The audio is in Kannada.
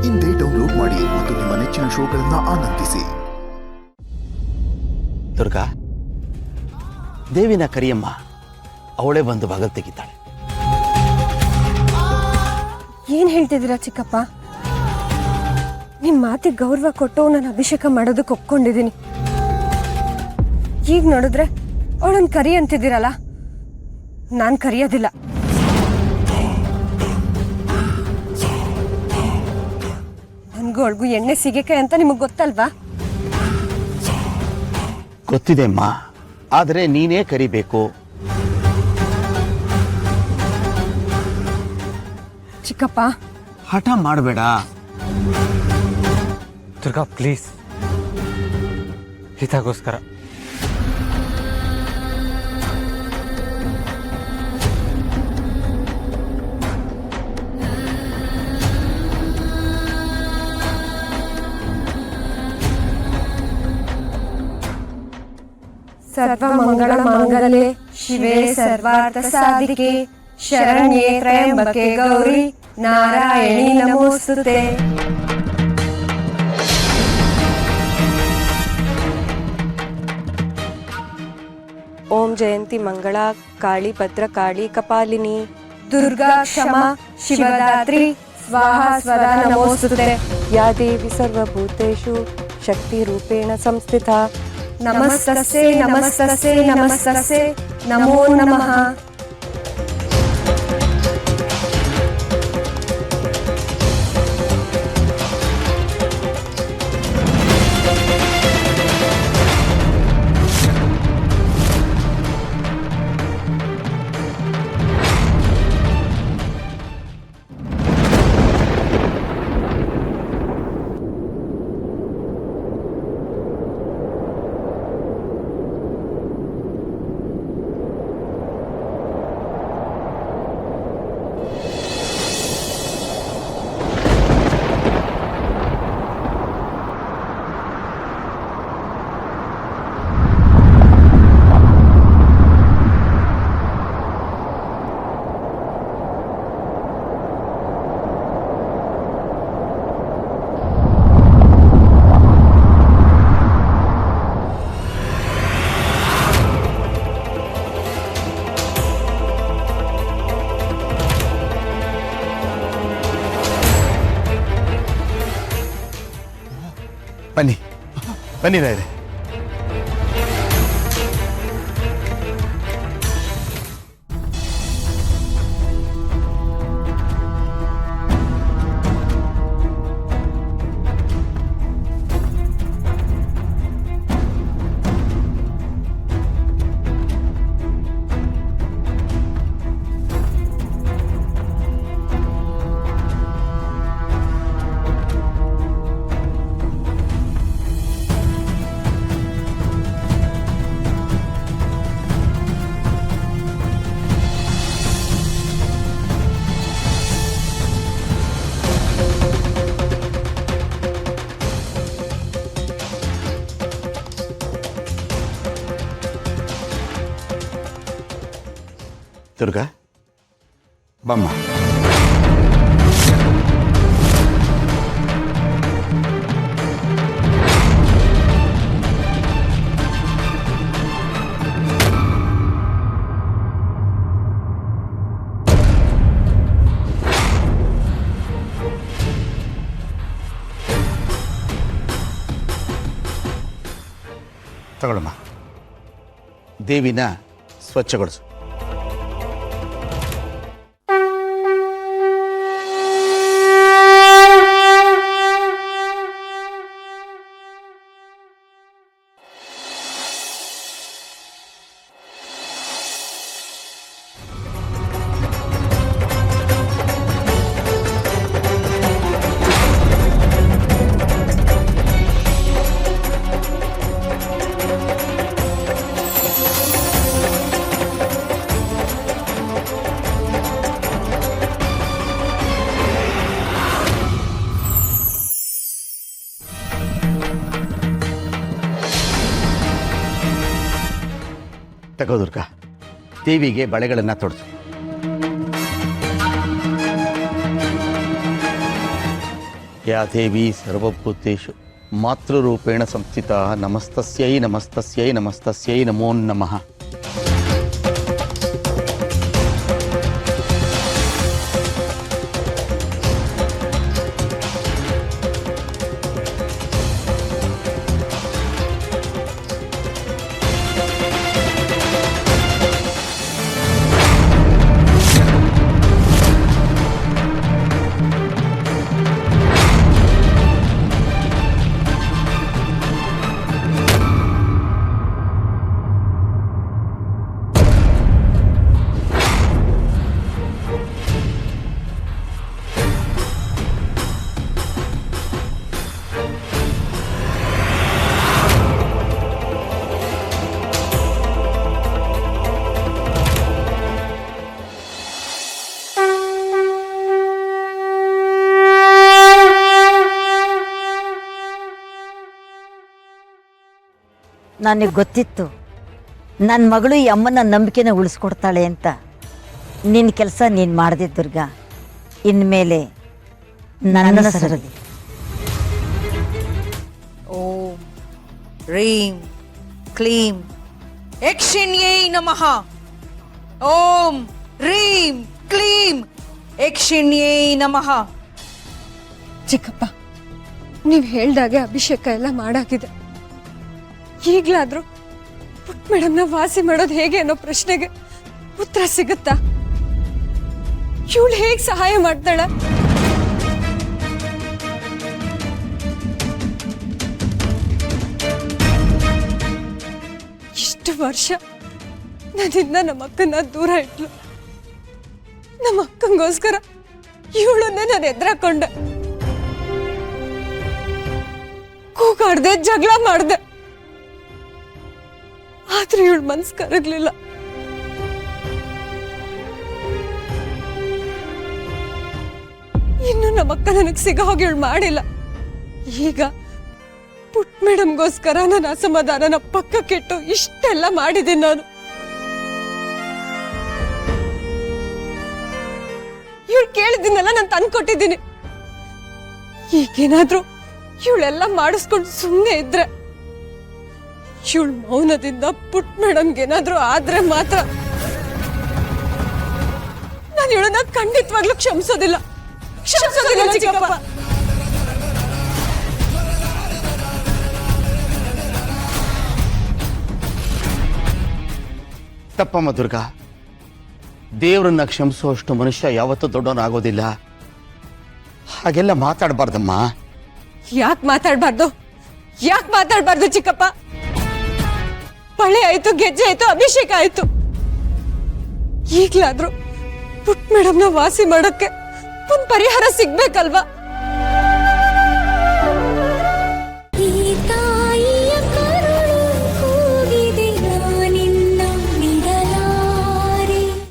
ಇಂದೇ ಡೌನ್ಲೋಡ್ ಮಾಡಿ ಮತ್ತು ನಿಮ್ಮ ನೆಚ್ಚಿನ ಶೋಗಳನ್ನು ಆನಂದಿಸಿ. ದುರ್ಗಾ, ದೇವಿನ ಕರಿಯಮ್ಮ, ಅವಳೇ ಬಂದು ಬಾಗಲ್ ತೆಗಿತಾಳೆ. ಏನ್ ಹೇಳ್ತಿದ್ದೀರಾ ಚಿಕ್ಕಪ್ಪ? ನಿಮ್ ಮಾತಿಗೆ ಗೌರವ ಕೊಟ್ಟು ನಾನು ಅಭಿಷೇಕ ಮಾಡೋದಕ್ಕೆ ಒಪ್ಕೊಂಡಿದ್ದೀನಿ. ಈಗ ನೋಡಿದ್ರೆ ಅವಳನ್ನ ಕರಿ ಅಂತಿದ್ದೀರಲ್ಲ, ನಾನು ಕರಿಯೋದಿಲ್ಲ. ನನ್ಗೂ ಅವಳಿಗೂ ಎಣ್ಣೆ ಸಿಗಕ್ಕೆ ಅಂತ ನಿಮಗ್ ಗೊತ್ತಲ್ವಾ? ಗೊತ್ತಿದೆ ಅಮ್ಮ, ಆದರೆ ನೀನೇ ಕರಿಬೇಕು. ಚಿಕ್ಕಪ್ಪ, ಹಠ ಮಾಡಬೇಡ. ದುರ್ಗಾ ಪ್ಲೀಸ್, ಹಿತಾಗೋಸ್ಕರ. ಸರ್ವಮಂಗಳ ಮಾಂಗಲ್ಯೆ ಶಿವೆ ಸರ್ವಾರ್ಥ ಸಾಧಿಕೆ ಶರಣ್ಯೇ ತ್ರಯಂಬಕೆ ಗೌರಿ ನಾರಾಯಣಿ ನಮೋಸ್ತುತೆ. ಓಂ ಜಯಂತಿ ಮಂಗಳಾ ಕಾಳಿ ಭದ್ರಕಾಳಿ ಕಪಾಲಿನಿ ದುರ್ಗಾ ಕ್ಷಮಾ ಶಿವದಾತ್ರಿ ಸ್ವಾಹಾ ಸ್ವದಾ ನಮೋಸ್ತುತೆ. ಯಾ ದೇವಿ ಸರ್ವಭೂತೇಷು ಶಕ್ತಿ ರೂಪೇಣ ಸಂಸ್ಥಿತಾ ನಮಸ್ತಸ್ಸೇ ನಮಸ್ತಸ್ಸೇ ನಮಸ್ತಸ್ಸೇ ನಮೋ ನಮಃ. ಬನ್ನಿ ಬನ್ನಿ ರಾಯರೇ. ದುರ್ಗಾ ಬಮ್ಮ. ತಗೊಳಮ್ಮ, ದೇವಿನ ಸ್ವಚ್ಛಗೊಳಿಸು. ತಗೋ ದುರ್ಗಾ, ದೇವಿಗೆ ಬಳೆಗಳನ್ನು ತೊಡಿಸು. ಯಾ ದೇವಿ ಸರ್ವಭೂತೇಷು ಮಾತೃರೂಪೇಣ ಸಂಸ್ಥಿತ ನಮಸ್ತಸ್ಯೈ ನಮಸ್ತಸ್ಯೈ ನಮಸ್ತಸ್ಯೈ ನಮೋ ನಮಃ. ನನಗೆ ಗೊತ್ತಿತ್ತು ನನ್ನ ಮಗಳು ಈ ಅಮ್ಮನ ನಂಬಿಕೆನ ಉಳಿಸ್ಕೊಡ್ತಾಳೆ ಅಂತ. ನಿನ್ನ ಕೆಲಸ ನೀನು ಮಾಡಿದೆ ದುರ್ಗಾ. ಇನ್ಮೇಲೆ ನನ್ನ ಸರದಿ. ಓಂ ರೀಂ ಕ್ಲೀಂ ಯಕ್ಷಿಣ್ಯೈ ನಮಃ. ಓಂ ರೀಂ ಕ್ಲೀಂ ಯಕ್ಷಿಣ್ಯೈ ನಮಃ. ಚಿಕ್ಕಪ್ಪ, ನೀವು ಹೇಳ್ದಾಗೆ ಅಭಿಷೇಕ ಎಲ್ಲ ಮಾಡಾಗಿದೆ. ಈಗ್ಲಾದ್ರೂ ಪುಟ್ಟ ಮೇಡಮ್ನ ವಾಸಿ ಮಾಡೋದು ಹೇಗೆ ಅನ್ನೋ ಪ್ರಶ್ನೆಗೆ ಉತ್ತರ ಸಿಗುತ್ತಾ? ಇವಳು ಹೇಗೆ ಸಹಾಯ ಮಾಡ್ತಾಳ? ಇಷ್ಟು ವರ್ಷ ನನ್ನಿಂದ ನಮ್ಮ ಅಕ್ಕನ ದೂರ ಇಟ್ಲು. ನಮ್ಮ ಅಕ್ಕಂಗೋಸ್ಕರ ಇವಳನ್ನೇ ನಾನು ಎದುರಾಕೊಂಡೆ, ಕೂಗಾಡ್ದೆ, ಜಗಳ ಮಾಡ್ದೆ. ಆದ್ರೆ ಇವಳು ಮನ್ಸು ಕರಗ್ಲಿಲ್ಲ. ಇನ್ನು ನಮ್ಮಕ್ಕ ನನಗೆ ಸಿಗೋ ಹೋಗಿ ಇವಳು ಮಾಡಿಲ್ಲ. ಈಗ ಪುಟ್ಟ ಮೇಡಮ್ಗೋಸ್ಕರ ನನ್ನ ಅಸಮಾಧಾನನ ಪಕ್ಕಕ್ಕಿಟ್ಟು ಇಷ್ಟೆಲ್ಲ ಮಾಡಿದ್ದೀನಿ ನಾನು. ಇವಳು ಕೇಳಿದ್ದೀನಲ್ಲ ನಾನು ತಂದ್ಕೊಟ್ಟಿದ್ದೀನಿ. ಈಗೇನಾದ್ರೂ ಇವಳೆಲ್ಲ ಮಾಡಿಸ್ಕೊಂಡು ಸುಮ್ಮನೆ ಇದ್ರೆ, ಇವಳು ಮೌನದಿಂದ ಪುಟ್ಟ ಮೇಡಮ್ಗೆ ಏನಾದ್ರೂ ಆದ್ರೆ ಮಾತ್ರ ನಾನು ಇವಳನ್ನ ಖಂಡಿತವಾಗ್ಲೂ ಕ್ಷಮಿಸೋದಿಲ್ಲ ಚಿಕ್ಕಪ್ಪ. ತಪ್ಪಮ್ಮ ದುರ್ಗಾ, ದೇವರನ್ನ ಕ್ಷಮಿಸುವಷ್ಟು ಮನುಷ್ಯ ಯಾವತ್ತೂ ದೊಡ್ಡವನಾಗೋದಿಲ್ಲ. ಹಾಗೆಲ್ಲ ಮಾತಾಡಬಾರ್ದಮ್ಮ. ಯಾಕೆ ಮಾತಾಡ್ಬಾರ್ದು ಚಿಕ್ಕಪ್ಪ? ಬಳೆ ಆಯ್ತು, ಗೆಜ್ಜೆ ಆಯ್ತು, ಅಭಿಷೇಕ ಆಯ್ತು. ಈಗ್ಲಾದ್ರೂ ಪುಟ್ಟ ಮೇಡಮ್ನ ವಾಸಿ ಮಾಡೋಕ್ಕೆ ಒಂದ್ ಪರಿಹಾರ ಸಿಗ್ಬೇಕಲ್ವಾ?